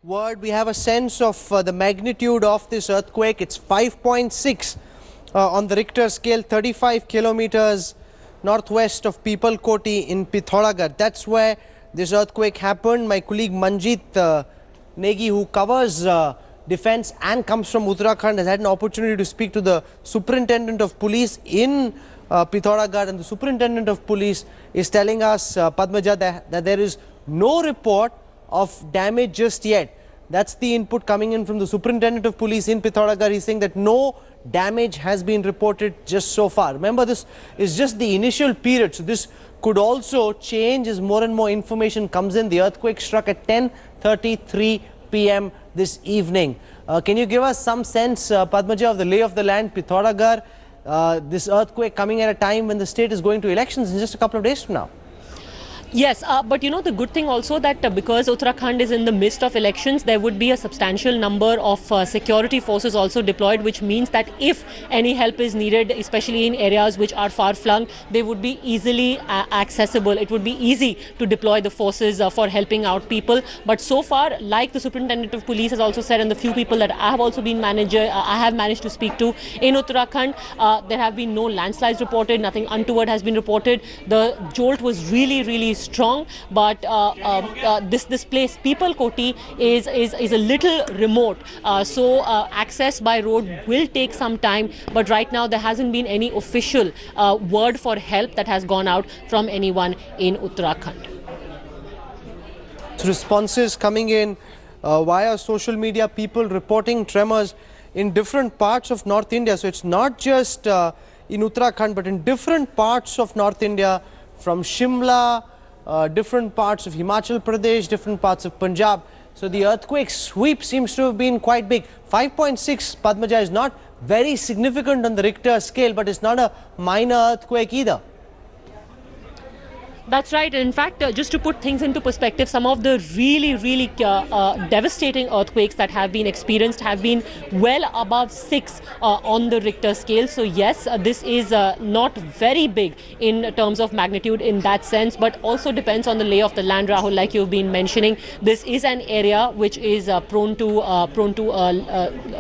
Word, we have a sense of the magnitude of this earthquake. It's 5.6 on the Richter scale, 35 kilometers northwest of Pithoragarh in Pithoragarh. That's where this earthquake happened. My colleague Manjit Negi, who covers defense and comes from Uttarakhand, has had an opportunity to speak to the superintendent of police in Pithoragarh, and the superintendent of police is telling us, Padmaja, that there is no report of damage just yet. That's the input coming in from the superintendent of police in Pithoragarh. He's saying that no damage has been reported just so far. Remember, this is just the initial period, so this could also change as more and more information comes in. The earthquake struck at 10:33 p.m. this evening. Can you give us some sense, Padmaja, of the lay of the land, Pithoragarh, this earthquake coming at a time when the state is going to elections in just a couple of days from now? Yes, but you know, the good thing also that because Uttarakhand is in the midst of elections, there would be a substantial number of security forces also deployed, which means that if any help is needed, especially in areas which are far flung, they would be easily accessible. It would be easy to deploy the forces for helping out people. But so far, like the superintendent of police has also said, and the few people that I have also been I have managed to speak to in Uttarakhand, there have been no landslides reported, nothing untoward has been reported. The jolt was really strong, but this place, Pithoragarh, is a little remote, so access by road will take some time. But right now there hasn't been any official word for help that has gone out from anyone in Uttarakhand. Responses coming in via social media, people reporting tremors in different parts of North India. So it's not just in Uttarakhand, but in different parts of North India, from Shimla, different parts of Himachal Pradesh, different parts of Punjab. So the earthquake sweep seems to have been quite big. 5.6, Padmaja, is not very significant on the Richter scale, but it's not a minor earthquake either. That's right. In fact, just to put things into perspective, some of the really devastating earthquakes that have been experienced have been well above 6 on the Richter scale. So yes, this is not very big in terms of magnitude in that sense, but also depends on the lay of the land, Rahul, like you've been mentioning. This is an area which is prone to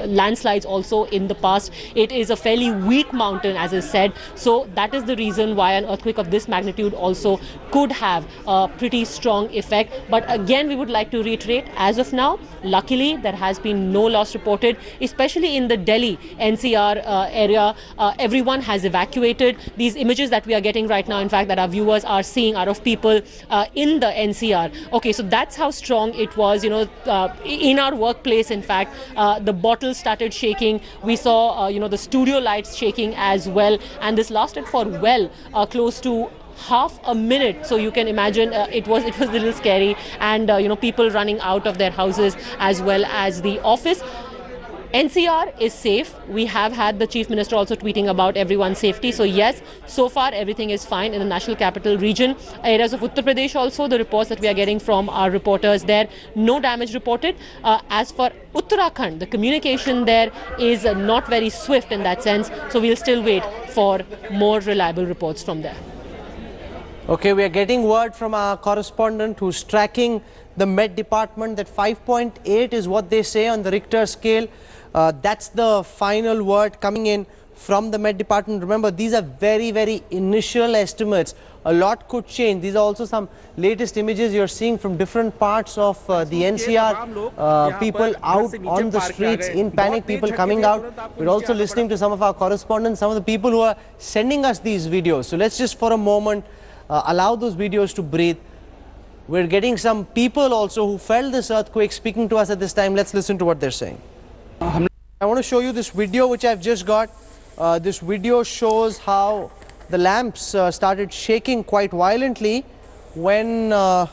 landslides also in the past. It is a fairly weak mountain, as is said. So that is the reason why an earthquake of this magnitude also could have a pretty strong effect. But again, we would like to reiterate, as of now, luckily there has been no loss reported, especially in the Delhi NCR area. Everyone has evacuated. These images that we are getting right now, in fact, that our viewers are seeing, are of people in the NCR. Okay, so that's how strong it was. You know, in our workplace, in fact, the bottles started shaking. We saw, you know, the studio lights shaking as well, and this lasted for well close to half a minute. So you can imagine it was a little scary, and you know, people running out of their houses as well as the office. NCR is safe. We have had the Chief Minister also tweeting about everyone's safety. So yes, so far everything is fine in the National Capital Region. Areas of Uttar Pradesh also, the reports that we are getting from our reporters there, no damage reported. As for Uttarakhand, the communication there is not very swift in that sense. So we'll still wait for more reliable reports from there. Okay, we are getting word from our correspondent who's tracking the Met Department that 5.8 is what they say on the Richter scale. That's the final word coming in from the Met Department. Remember, these are very initial estimates. A lot could change. These are also some latest images you're seeing from different parts of the NCR. People out on the streets in panic, people coming out. We're also listening to some of our correspondents, some of the people who are sending us these videos. So let's just for a moment allow those videos to breathe. We're getting some people also who felt this earthquake speaking to us at this time. Let's listen to what they're saying. I want to show you this video which I've just got. This video shows how the lamps started shaking quite violently when the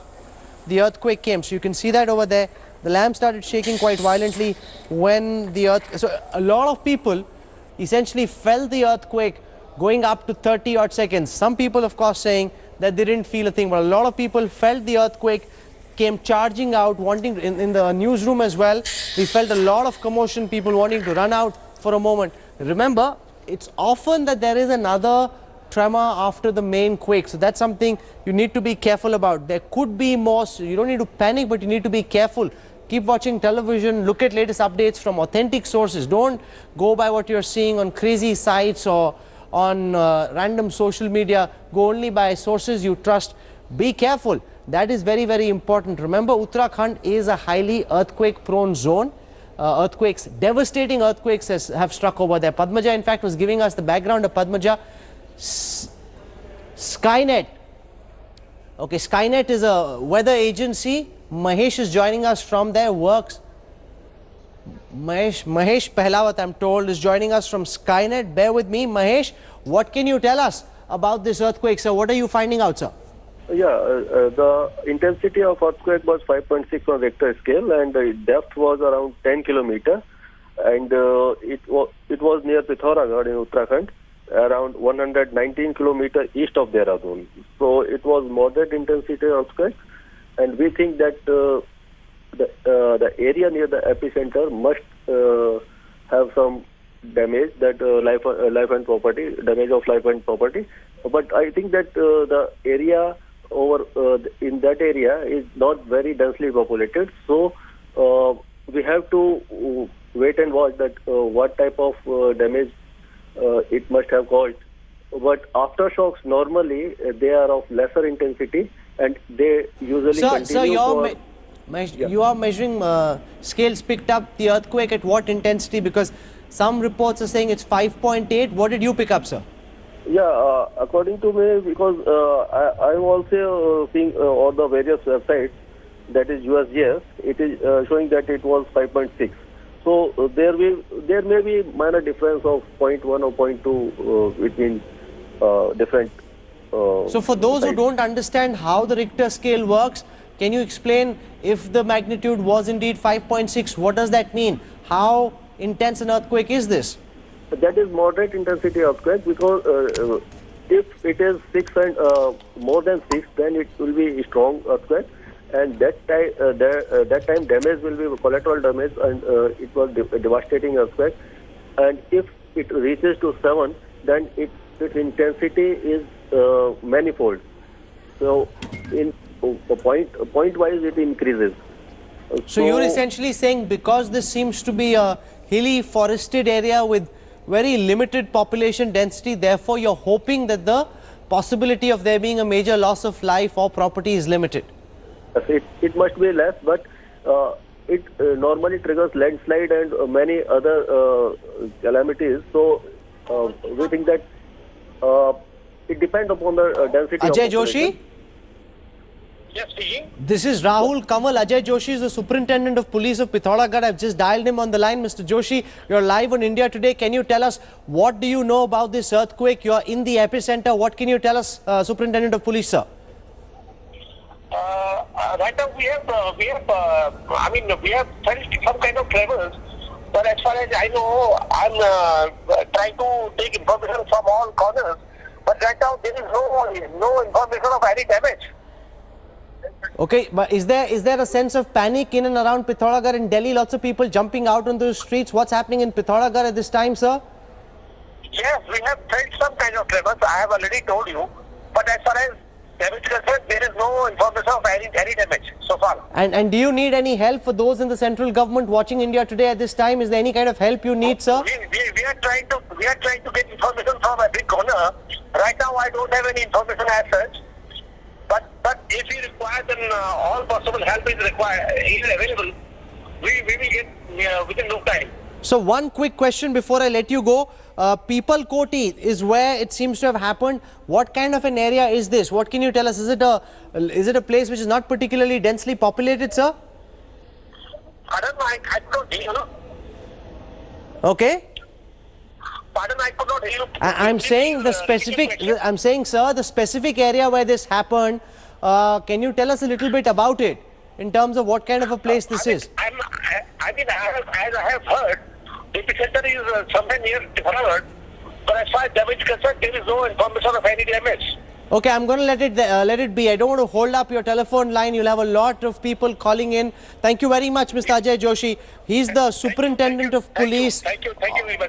earthquake came. So you can see that over there. The lamp started shaking quite violently when the earthquake. So a lot of people essentially felt the earthquake going up to 30 odd seconds. Some people, of course, saying that they didn't feel a thing, but a lot of people felt the earthquake, came charging out, wanting in the newsroom as well. We felt a lot of commotion, people wanting to run out for a moment. Remember, it's often that there is another tremor after the main quake, so that's something you need to be careful about. There could be more, so you don't need to panic, but you need to be careful keep watching television, look at latest updates from authentic sources. Don't go by what you're seeing on crazy sites or on random social media. Go only by sources you trust. Be careful. That is very, very important. Remember, Uttarakhand is a highly earthquake-prone zone. Devastating earthquakes have struck over there. Padmaja, in fact, was giving us the background of Padmaja. Skynet. Okay, Skynet is a weather agency. Mahesh is joining us from there, works. Mahesh Pehlawat, I'm told, is joining us from Skynet. Bear with me. Mahesh, what can you tell us about this earthquake, sir? What are you finding out, sir? Yeah, the intensity of earthquake was 5.6 on Richter scale, and the depth was around 10 kilometers, and it was near Pithoragarh in Uttarakhand, around 119 kilometers east of Dehradun. So it was moderate intensity earthquake, and we think that the area near the epicenter must have some damage, that life and property, damage of life and property. But I think that the area over in that area is not very densely populated, so we have to wait and watch that what type of damage it must have caused. But aftershocks normally they are of lesser intensity, and they usually continue. You are measuring scales picked up the earthquake at what intensity? Because some reports are saying it's 5.8. What did you pick up, sir? Yeah, according to me, because I'm also seeing on the various websites, that is USGS, it is showing that it was 5.6. So there may be minor difference of 0.1 or 0.2 between different. So for those who don't understand how the Richter scale works, can you explain if the magnitude was indeed 5.6? What does that mean? How intense an earthquake is this? That is moderate intensity earthquake, because if it is 6 and more than 6, then it will be a strong earthquake, and that time damage will be collateral damage, and it was a devastating earthquake. And if it reaches to 7, then its intensity is manifold. So in point wise it increases. So you're essentially saying, because this seems to be a hilly forested area with very limited population density, therefore you're hoping that the possibility of there being a major loss of life or property is limited. It must be less, but it normally triggers landslide and many other calamities. So we think that it depends upon the density. Ajay Joshi? Yes, speaking. This is Rahul Kamal. Ajay Joshi is the Superintendent of Police of Pithoragarh. I've just dialed him on the line. Mr. Joshi, you're live on India Today. Can you tell us, what do you know about this earthquake? You're in the epicenter. What can you tell us, Superintendent of Police, sir? Right now we have felt some kind of tremors, but as far as I know, I'm trying to take information from all corners. But right now there is no information of any damage. Okay, but is there a sense of panic in and around Pithoragarh in Delhi? Lots of people jumping out on the streets. What's happening in Pithoragarh at this time, sir? Yes, we have felt some kind of tremors. I have already told you. But as far as damage is concerned, there is no information of any damage so far. And do you need any help for those in the central government watching India Today at this time? Is there any kind of help you need, sir? We are trying to get information from every corner. Right now, I don't have any information as such. But if you require, then all possible help is available. We will get within no time. So one quick question before I let you go. People Koti is where it seems to have happened. What kind of an area is this? What can you tell us? Is it a place which is not particularly densely populated, sir? I don't know. I could not hear you. Okay. Pardon, I could not hear you. I'm saying the specific. I'm saying, sir, the specific area where this happened. Can you tell us a little bit about it in terms of what kind of a place this is? As I have heard, the epicenter is somewhere near Pithoragarh, but as far as damage is concerned, there is no information of any damage. Okay, I'm going to let it be. I don't want to hold up your telephone line. You'll have a lot of people calling in. Thank you very much, Mr. Ajay Joshi. He's the Superintendent of Police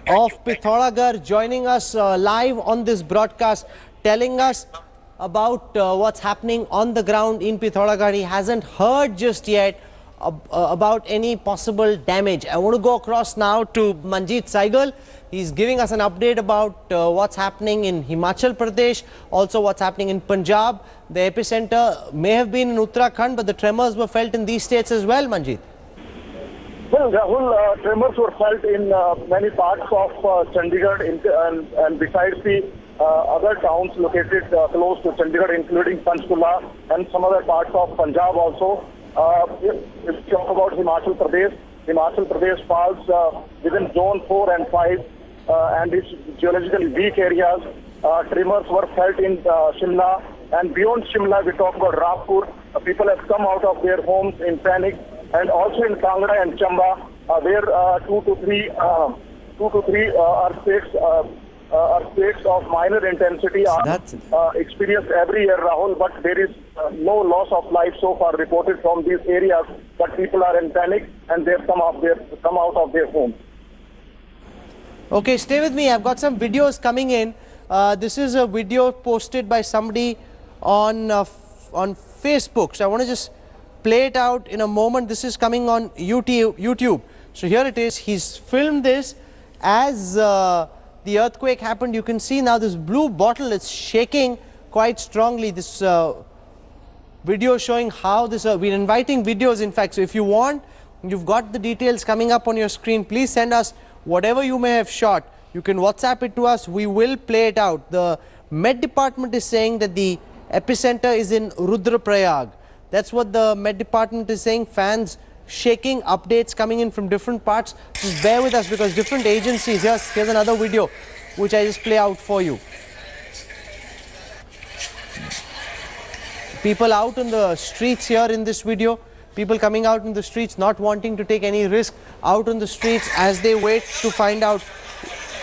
of Pithoragarh, joining us live on this broadcast, telling us about what's happening on the ground in Pithoragarh. He hasn't heard just yet about any possible damage. I want to go across now to Manjeet Saigal. He's giving us an update about what's happening in Himachal Pradesh, also what's happening in Punjab. The epicenter may have been in Uttarakhand, but the tremors were felt in these states as well, Manjeet. Well, Rahul, tremors were felt in many parts of Chandigarh and besides the other towns located close to Chandigarh, including Panchkula and some other parts of Punjab also. If we talk about Himachal Pradesh falls within zone 4 and 5 and its geologically weak areas. Tremors were felt in Shimla, and beyond Shimla we talk about Rampur. People have come out of their homes in panic, and also in Kangra and Chamba where 2 to 3 earthquakes of minor intensity are experienced every year, Rahul, but there is no loss of life so far reported from these areas, but people are in panic and they've come out of their homes. Okay, stay with me. I've got some videos coming in. This is a video posted by somebody on Facebook. So I want to just play it out in a moment. This is coming on YouTube. So here it is. He's filmed this as the earthquake happened. You can see now this blue bottle is shaking quite strongly. This video showing how this, we're inviting videos in fact. So if you want, you've got the details coming up on your screen. Please send us whatever you may have shot. You can WhatsApp it to us. We will play it out. The Met Department is saying that the epicenter is in Rudraprayag. That's what the Met Department is saying. Fans shaking, updates coming in from different parts. Just bear with us because different agencies. Here's another video which I just play out for you. People out on the streets here in this video. People coming out in the streets not wanting to take any risk out on the streets as they wait to find out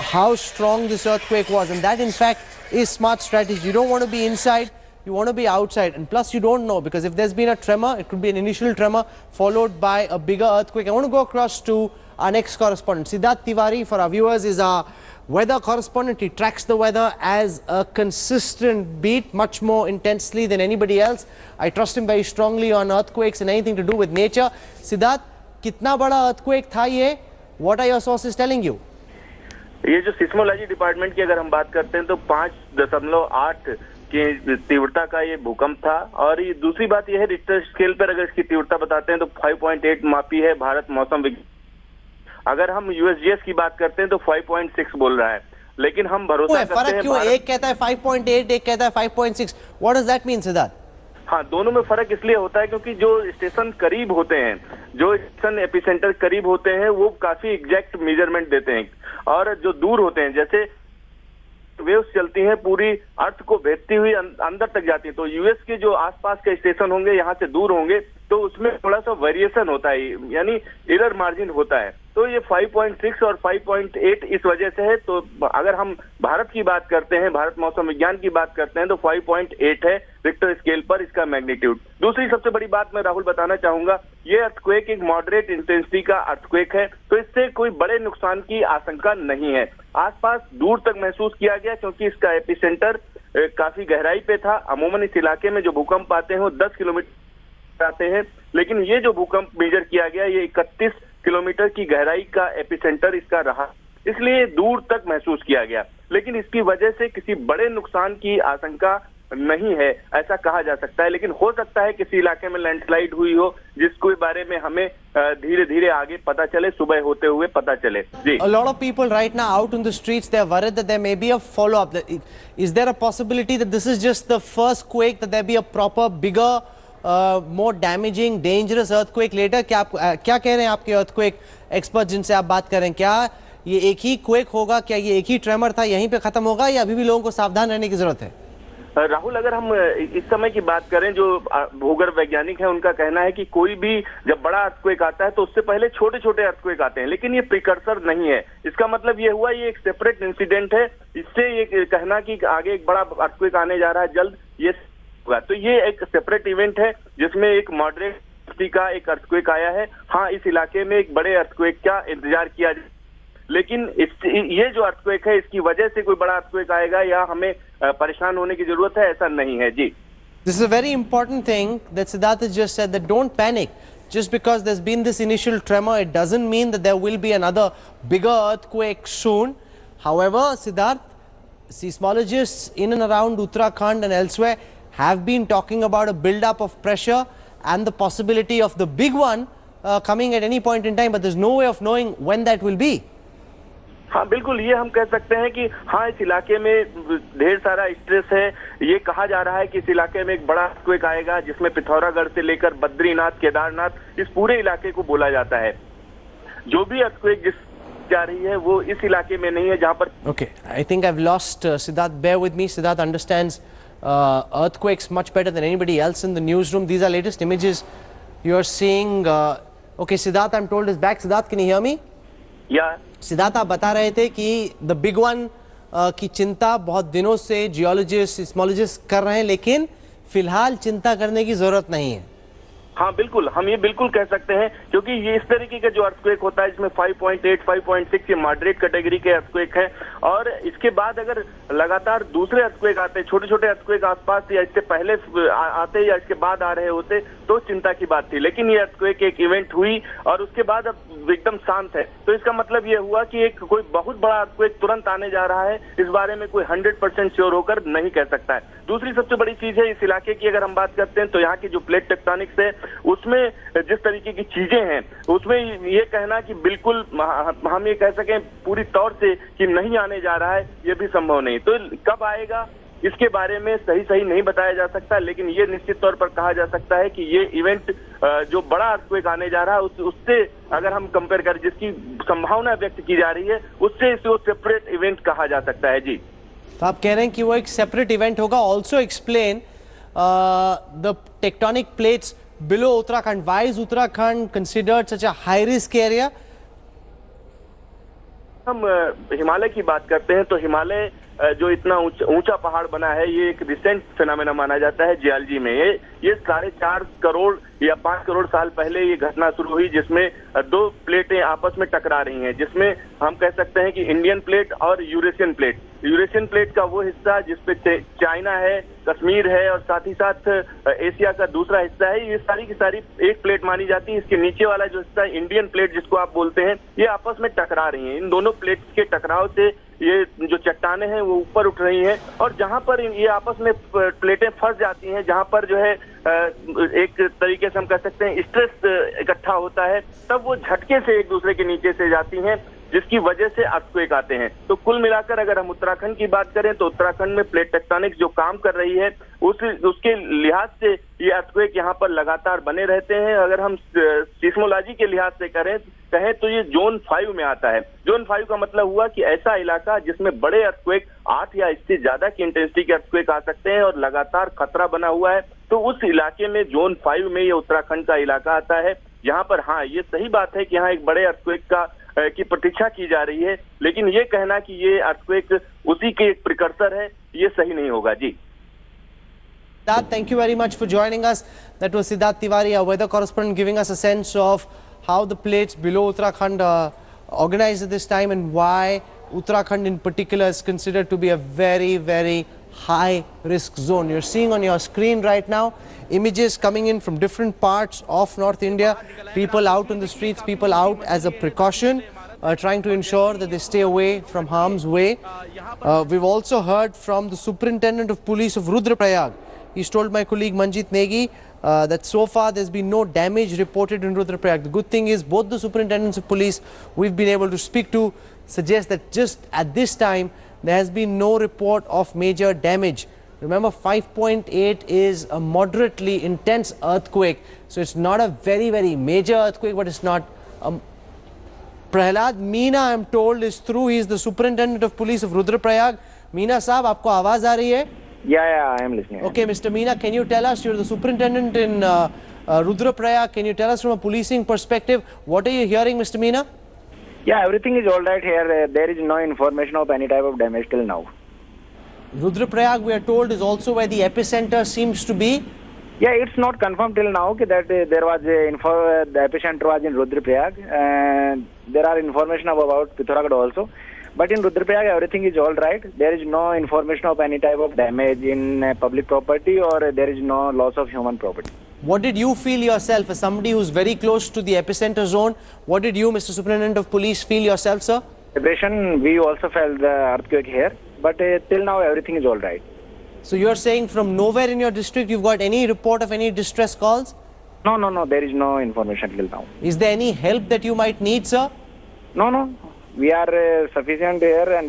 how strong this earthquake was. And that in fact is smart strategy. You don't want to be inside. You want to be outside, and plus you don't know, because if there's been a tremor, it could be an initial tremor followed by a bigger earthquake. I want to go across to our next correspondent. Siddharth Tiwari, for our viewers, is our weather correspondent. He tracks the weather as a consistent beat, much more intensely than anybody else. I trust him very strongly on earthquakes and anything to do with nature. Siddharth, कितना बड़ा earthquake था ये? What are your sources telling you? ये जो seismology department की अगर हम बात करते हैं तो 5.8 की तीव्रता का ये भूकंप था। और ये दूसरी बात यह है, रिक्टर स्केल पर अगर इसकी तीव्रता बताते हैं तो 5.8 मापी है भारत मौसम विज्ञान। अगर हम यूएसजीएस की बात करते हैं तो 5.6 बोल रहा है, लेकिन हम भरोसा करते हैं। क्यों? एक कहता है 5.8, एक कहता है 5.6। What does that mean, Siddharth? हाँ, दोनों में फर्क इसलिए होता है क्योंकि जो स्टेशन करीब होते हैं, जो स्टेशन एपिसेंटर करीब होते हैं, वो काफी एग्जैक्ट मेजरमेंट देते हैं, और जो दूर होते हैं, जैसे वेव्स चलती हैं पूरी अर्थ को भेदती हुई अंदर तक जाती है, तो यूएस के जो आसपास के स्टेशन होंगे, यहाँ से दूर होंगे, तो उसमें थोड़ा सा वेरिएशन होता है, यानी एरर मार्जिन होता है। तो ये 5.6 और 5.8 इस वजह से है। तो अगर हम भारत की बात करते हैं, भारत मौसम विज्ञान की बात करते हैं, तो 5.8 है रिक्टर स्केल पर इसका मैग्नीट्यूड। दूसरी सबसे बड़ी बात मैं राहुल बताना चाहूंगा, ये अर्थक्वेक एक मॉडरेट इंटेंसिटी का अर्थक्वेक है, तो इससे कोई बड़े नुकसान की आशंका नहीं है। आसपास दूर तक महसूस किया गया क्योंकि इसका एपिसेंटर काफी गहराई पे था। अमूमन इस इलाके में जो भूकंप आते हैं वो 10 किलोमीटर आते हैं, लेकिन ये जो भूकंप मेजर किया गया ये 31 किलोमीटर की गहराई का एपिसेंटर इसका रहा, इसलिए दूर तक महसूस किया गया। लेकिन इसकी वजह से किसी बड़े नुकसान की आशंका नहीं है ऐसा कहा जा सकता है, लेकिन हो सकता है किसी इलाके में लैंडस्लाइड हुई हो जिसके बारे में हमें धीरे धीरे आगे पता चले, सुबह होते हुए पता चले। जी, a lot of people right now out on the streets, they are worried that there may be a follow up. Is there a possibility that this is just the first quake, that there be a proper bigger more damaging dangerous earthquake later? क्या कह रहे हैं आपके earthquake experts जिनसे आप बात कर रहे हैं? क्या ये एक ही quake होगा? क्या ये एक ही tremor था, यहीं पे खत्म होगा, या अभी भी लोगों को सावधान रहने की जरूरत है? राहुल, अगर हम इस समय की बात करें, जो भूगर्भ वैज्ञानिक है उनका कहना है कि कोई भी जब बड़ा अर्थक्वेक आता है तो उससे पहले छोटे छोटे अर्थक्वेक आते हैं, लेकिन ये प्रिकर्सर नहीं है। इसका मतलब ये हुआ ये एक सेपरेट इंसिडेंट है। इससे ये कहना कि आगे एक बड़ा अर्थक्वेक आने जा रहा है जल्द, ये होगा, तो ये एक सेपरेट इवेंट है जिसमें एक मॉडरेट का एक अर्थक्वेक आया है। हाँ, इस इलाके में एक बड़े अर्थक्वेक का इंतजार किया जाए, लेकिन ये जो अर्थक्वेक है इसकी वजह से कोई बड़ा अर्थक्वेक आएगा या हमें परेशान होने की जरूरत है, ऐसा नहीं है। जी, This is a very important thing that Siddharth has just said, that don't panic. just because there's been this initial tremor, it doesn't mean that there will be another bigger earthquake soon. However, Siddharth, seismologists in and around Uttarakhand and elsewhere have been talking about a build-up of pressure and the possibility of the big one coming at any point in time, but there's no way of knowing when that will be. हाँ बिल्कुल, ये हम कह सकते हैं कि हाँ इस इलाके में ढेर सारा स्ट्रेस है। ये कहा जा रहा है कि इस इलाके में एक बड़ा अर्थक्वेक आएगा जिसमें पिथौरागढ़ से लेकर बद्रीनाथ, केदारनाथ, इस पूरे इलाके को बोला जाता है। जो भी अर्थक्वेक जिस जा रही है वो इस इलाके में नहीं है जहाँ पर। Okay, I think I've lost Siddharth. Bear with me. Siddharth understands earthquakes much better than anybody else in the newsroom. These are latest images you are seeing. Okay, Siddharth, I'm told is back. Siddharth, can you hear me? Yeah. Siddharth, आप बता रहे थे कि the big one की चिंता बहुत दिनों से जियोलॉजिस्ट, सिस्मोलॉजिस्ट कर रहे हैं, लेकिन फिलहाल चिंता करने की जरूरत नहीं है। हाँ बिल्कुल, हम ये बिल्कुल कह सकते हैं क्योंकि ये इस तरीके का जो अर्थक्वेक होता है इसमें 5.8, 5.6 ये मॉडरेट कैटेगरी के अर्थक्वेक है और इसके बाद अगर लगातार दूसरे अर्थक्वेक आते, छोटे छोटे अर्थक्वेक आसपास या इससे पहले आते या इसके बाद आ रहे होते तो चिंता की बात थी, लेकिन ये अर्थक्वेक एक इवेंट हुई और उसके बाद अब एकदम शांत है। तो इसका मतलब ये हुआ कि एक कोई बहुत बड़ा अर्थक्वेक तुरंत आने जा रहा है, इस बारे में कोई 100% श्योर होकर नहीं कह सकता है। दूसरी सबसे बड़ी चीज है इस इलाके की, अगर हम बात करते हैं तो यहाँ की जो प्लेट टेक्टोनिक्स है उसमें जिस तरीके की चीजें हैं उसमें ये कहना कि बिल्कुल हम ये कह सकें पूरी तौर से कि नहीं आने जा रहा है ये भी संभव नहीं। तो कब आएगा इसके बारे में सही नहीं बताया जा सकता, लेकिन ये निश्चित तौर पर कहा जा सकता है कि ये इवेंट जो बड़ा अर्थक्वेक आने जा रहा है उससे अगर हम कंपेयर करें जिसकी संभावना व्यक्त की जा रही है उससे इसको सेपरेट इवेंट कहा जा सकता है। जी, तो आप कह रहे हैं कि वो एक सेपरेट इवेंट होगा। Also explain the tectonic plates below Uttarakhand. Why is Uttarakhand considered such a high risk area? हम हिमालय की बात करते हैं तो हिमालय जो इतना ऊंचा पहाड़ बना है ये एक रिसेंट फिनोमेना माना जाता है जियोलॉजी में। ये 4.5 करोड़ या 5 करोड़ साल पहले ये घटना शुरू हुई जिसमें दो प्लेटें आपस में टकरा रही हैं, जिसमें हम कह सकते हैं कि इंडियन प्लेट और यूरेशियन प्लेट। यूरेशियन प्लेट का वो हिस्सा जिसपे चाइना है, कश्मीर है और साथ ही साथ एशिया का दूसरा हिस्सा है, ये सारी की सारी एक प्लेट मानी जाती है। इसके नीचे वाला जो हिस्सा इंडियन प्लेट जिसको आप बोलते हैं ये आपस में टकरा रही हैं। इन दोनों प्लेट्स के टकराव से ये जो चट्टानें हैं वो ऊपर उठ रही हैं और जहां पर ये आपस में प्लेटें फंस जाती हैं, जहां पर जो है एक तरीके से हम कह सकते हैं स्ट्रेस इकट्ठा होता है, तब वो झटके से एक दूसरे के नीचे से जाती हैं जिसकी वजह से अर्थक्वेक आते हैं। तो कुल मिलाकर अगर हम उत्तराखंड की बात करें तो उत्तराखंड में प्लेट टेक्टोनिक्स जो काम कर रही है उसके लिहाज से ये अर्थक्वेक यहाँ पर लगातार बने रहते हैं। अगर हम सिस्मोलॉजी के लिहाज से कहें तो ये जोन 5 में आता है। जोन 5 का मतलब हुआ कि ऐसा इलाका जिसमें बड़े अर्थक्वेक 8 या इससे ज्यादा की इंटेंसिटी के अर्थक्वेक आ सकते हैं और लगातार खतरा बना हुआ है, तो उस इलाके में जोन 5 में ये उत्तराखंड का इलाका आता है। यहाँ पर हाँ ये सही बात है कि यहाँ एक बड़े अर्थक्वेक की प्रतीक्षा की जा रही है, लेकिन ये कहना कि ये अर्थक्वेक उसी के एक प्रिकर्सर है ये सही नहीं होगा। जी, Siddharth, thank you very much for joining us. That was Siddharth Tiwari, our weather correspondent, giving us a sense of how the plates below Uttarakhand are organized at this time and why Uttarakhand in particular is considered to be a very high risk zone. You're seeing on your screen right now images coming in from different parts of North India, people out on the streets, people out as a precaution, trying to ensure that they stay away from harm's way. We've also heard from the Superintendent of Police of Rudraprayag. He's told my colleague Manjit Negi that so far there's been no damage reported in Rudraprayag. The good thing is both the superintendents of police we've been able to speak to suggest that just at this time there has been no report of major damage. Remember, 5.8 is a moderately intense earthquake, so it's not a very major earthquake, but it's not. Prahlad Meena, I'm told, is through. He is the superintendent of police of Rudraprayag. Meena साहब, आपको आवाज आ रही है? Yeah, I am listening. Okay, Mr. Meena, can you tell us, you're the superintendent in Rudraprayag, can you tell us from a policing perspective, what are you hearing, Mr. Meena? Yeah, everything is all right here. There is no information of any type of damage till now. Rudraprayag, we are told, is also where the epicenter seems to be. Yeah, it's not confirmed till now that there was the epicenter was in Rudraprayag. There are information about Pithoragarh also. But in Rudraprayag, everything is all right. There is no information of any type of damage in public property or there is no loss of human property. What did you feel yourself as somebody who's very close to the epicenter zone? What did you, Mr. Superintendent of Police, feel yourself, sir? Vibration, we also felt the earthquake here, but till now everything is all right. So you're saying from nowhere in your district you've got any report of any distress calls? No, there is no information till now. Is there any help that you might need, sir? No. We are sufficient here and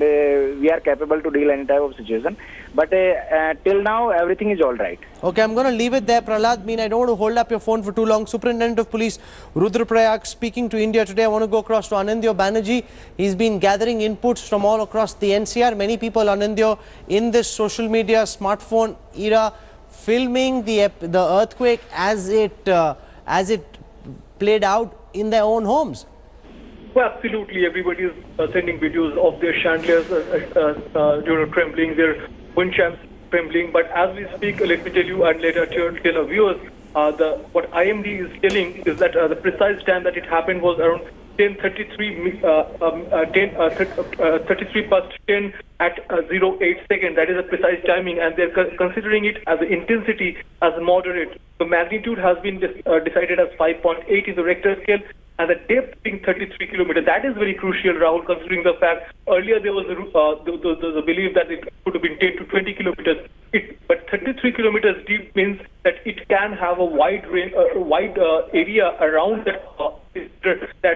we are capable to deal any type of situation. But till now, everything is all right. Okay, I'm going to leave it there, Prahlad. I don't want to hold up your phone for too long. Superintendent of Police Rudraprayag speaking to India today. I want to go across to Anindya Banerjee. He's been gathering inputs from all across the NCR. Many people, Anindya, in this social media, smartphone era, filming the earthquake as it played out in their own homes. Well, absolutely. Everybody is sending videos of their chandeliers, trembling, their wind chimes trembling. But as we speak, let me tell you and later tell our viewers, what IMD is telling is that the precise time that it happened was around 10:33 past 10 at 08 seconds. That is a precise timing, and they're considering it as the intensity as moderate. The magnitude has been decided as 5.8 in the Richter scale, and the depth being 33 kilometers. That is very crucial, Rahul, considering the fact earlier there was a belief that it could have been 10 to 20 kilometers. But 33 kilometers deep means that it can have a wide range, area around that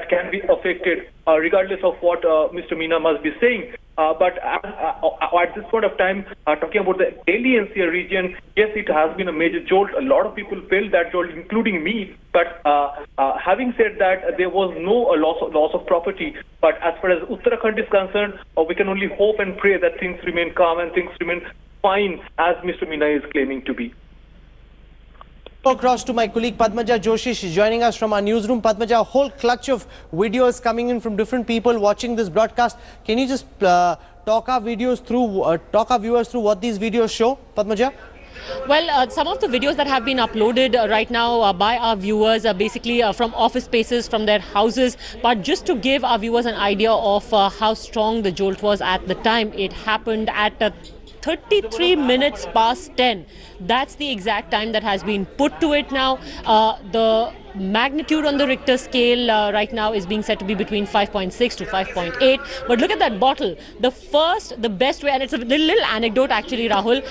can be affected, regardless of what Mr. Meena must be saying. But at this point of time, talking about the Delhi NCR region, yes, it has been a major jolt. A lot of people felt that jolt, including me. But having said that, there was no loss of property. But as far as Uttarakhand is concerned, we can only hope and pray that things remain calm and things remain fine, as Mr. Meena is claiming to be. Across to my colleague Padmaja Joshi. She's joining us from our newsroom. Padmaja, a whole clutch of videos coming in from different people watching this broadcast. Can you just talk our viewers through what these videos show, Padmaja? Well, some of the videos that have been uploaded right now by our viewers are basically from office spaces, from their houses. But just to give our viewers an idea of how strong the jolt was at the time, it happened at 33 minutes past 10. That's the exact time that has been put to it now. The magnitude on the Richter scale right now is being said to be between 5.6 to 5.8. But look at that bottle. The best way, and it's a little anecdote actually, Rahul.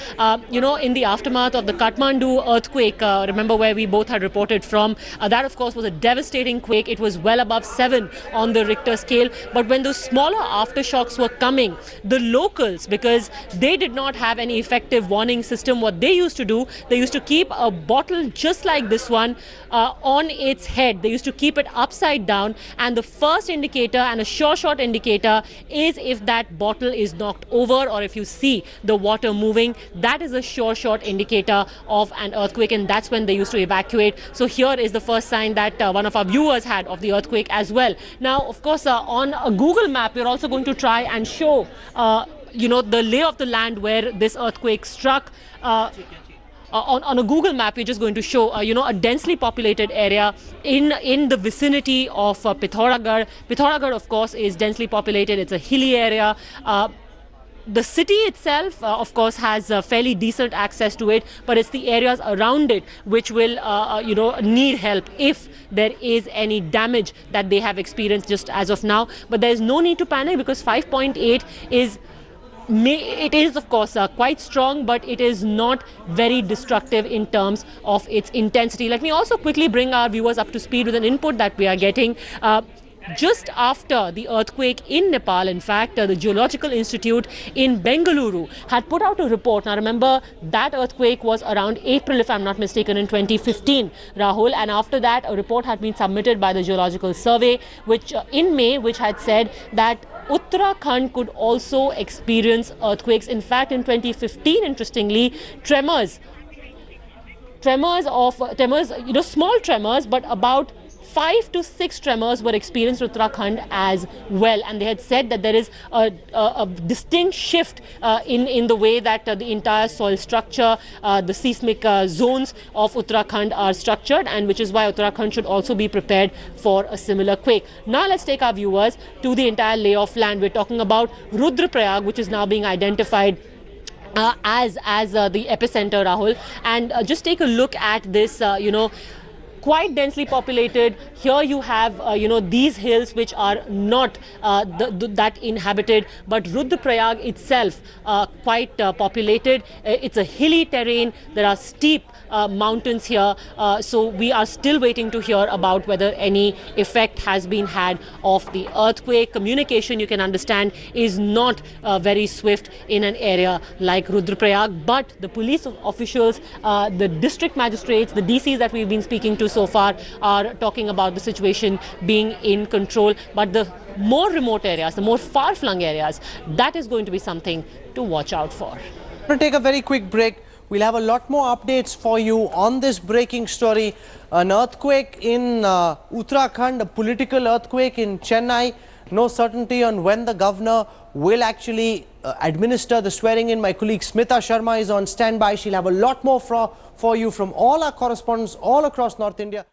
In the aftermath of the Kathmandu earthquake, remember where we both had reported from, that of course was a devastating quake. It was well above 7 on the Richter scale. But when those smaller aftershocks were coming, the locals, because they did not have any effective warning system, what they used to do, they used to keep a bottle just like this one on its head. They used to keep it upside down, and the first indicator and a sure shot indicator is if that bottle is knocked over or if you see the water moving. That is a sure shot indicator of an earthquake, and that's when they used to evacuate. So here is the first sign that one of our viewers had of the earthquake as well. Now, of course, on a Google map, we're also going to try and show the lay of the land where this earthquake struck. On a Google map, we're just going to show, a densely populated area in the vicinity of Pithoragarh. Pithoragarh, of course, is densely populated. It's a hilly area. The city itself, of course, has fairly decent access to it, but it's the areas around it which will, need help if there is any damage that they have experienced just as of now. But there is no need to panic, because 5.8 is... It is, of course, quite strong, but it is not very destructive in terms of its intensity. Let me also quickly bring our viewers up to speed with an input that we are getting. Just after the earthquake in Nepal, in fact, the Geological Institute in Bengaluru had put out a report. Now, remember, that earthquake was around April, if I'm not mistaken, in 2015, Rahul. And after that, a report had been submitted by the Geological Survey, which in May, which had said that Uttarakhand could also experience earthquakes. In fact, in 2015, interestingly, tremors, small tremors, but about 5 to 6 tremors were experienced in Uttarakhand as well, and they had said that there is a distinct shift in the way that the entire soil structure, the seismic zones of Uttarakhand are structured, and which is why Uttarakhand should also be prepared for a similar quake. Now let's take our viewers to the entire lay of land. We're talking about Rudraprayag, which is now being identified as the epicenter, Rahul. And just take a look at this, quite densely populated. Here you have, these hills which are not that inhabited, but Rudraprayag itself quite populated. It's a hilly terrain. There are steep mountains here. So we are still waiting to hear about whether any effect has been had of the earthquake. Communication, you can understand, is not very swift in an area like Rudraprayag, but the police officials, the district magistrates, the DCs that we've been speaking to so far are talking about the situation being in control. But the more remote areas, the more far-flung areas, that is going to be something to watch out for. We're going to take a very quick break. We'll have a lot more updates for you on this breaking story. An earthquake in Uttarakhand, a political earthquake in Chennai. No certainty on when the governor will actually administer the swearing in. My colleague Smita Sharma is on standby. She'll have a lot more for you from all our correspondents all across North India.